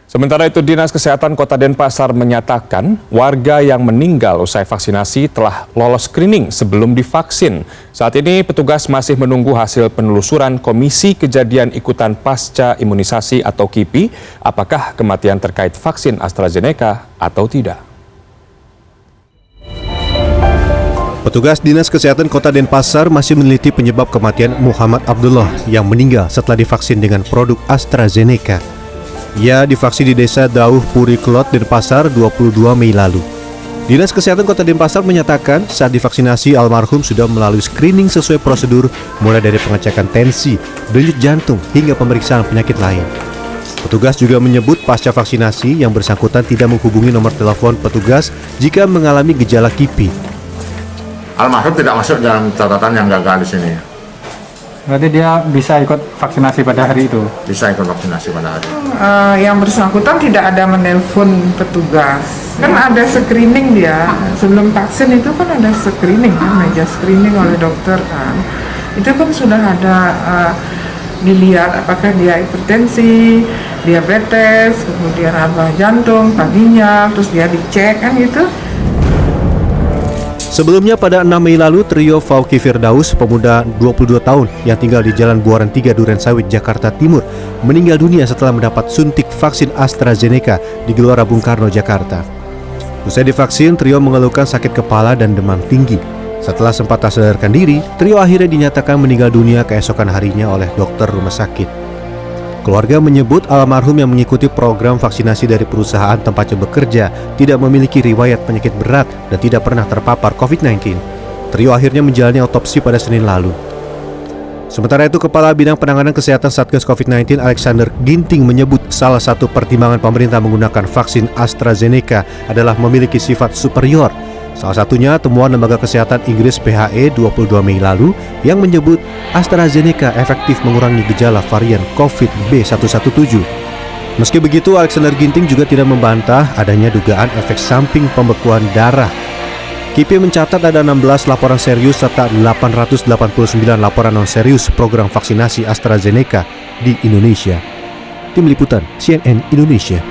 Sementara itu, Dinas Kesehatan Kota Denpasar menyatakan warga yang meninggal usai vaksinasi telah lolos screening sebelum divaksin. Saat ini petugas masih menunggu hasil penelusuran Komisi Kejadian Ikutan Pasca Imunisasi atau KIPI, apakah kematian terkait vaksin AstraZeneca atau tidak. Petugas Dinas Kesehatan Kota Denpasar masih meneliti penyebab kematian Muhammad Abdullah yang meninggal setelah divaksin dengan produk AstraZeneca. Ia divaksin di Desa Dauh Puri Kelot, Denpasar 22 Mei lalu. Dinas Kesehatan Kota Denpasar menyatakan saat divaksinasi almarhum sudah melalui screening sesuai prosedur mulai dari pengecekan tensi, denyut jantung hingga pemeriksaan penyakit lain. Petugas juga menyebut pasca vaksinasi yang bersangkutan tidak menghubungi nomor telepon petugas jika mengalami gejala KIPI. Almarhum tidak masuk dalam catatan yang gagal di sini. Berarti dia bisa ikut vaksinasi pada hari itu? Bisa ikut vaksinasi pada hari itu. Yang bersangkutan tidak ada menelpon petugas. Kan ada screening dia. Sebelum vaksin itu kan ada screening kan, meja screening oleh dokter kan. Itu kan sudah ada dilihat apakah dia hipertensi, diabetes, kemudian apa jantung, paginya, terus dia dicek kan gitu. Sebelumnya pada 6 Mei lalu, trio Fauki Firdaus, pemuda 22 tahun yang tinggal di Jalan Buaran 3 Durensawit, Jakarta Timur, meninggal dunia setelah mendapat suntik vaksin AstraZeneca di Gelora Bung Karno, Jakarta. Usai divaksin, trio mengeluhkan sakit kepala dan demam tinggi. Setelah sempat tak sadarkan diri, trio akhirnya dinyatakan meninggal dunia keesokan harinya oleh dokter rumah sakit. Keluarga menyebut almarhum yang mengikuti program vaksinasi dari perusahaan tempatnya bekerja tidak memiliki riwayat penyakit berat dan tidak pernah terpapar COVID-19. Trio akhirnya menjalani otopsi pada Senin lalu. Sementara itu, Kepala Bidang Penanganan Kesehatan Satgas COVID-19 Alexander Ginting menyebut salah satu pertimbangan pemerintah menggunakan vaksin AstraZeneca adalah memiliki sifat superior. Salah satunya temuan Lembaga Kesehatan Inggris PHE 22 Mei lalu yang menyebut AstraZeneca efektif mengurangi gejala varian COVID B117. Meski begitu, Alexander Ginting juga tidak membantah adanya dugaan efek samping pembekuan darah. KIPI mencatat ada 16 laporan serius serta 889 laporan non serius program vaksinasi AstraZeneca di Indonesia. Tim Liputan CNN Indonesia.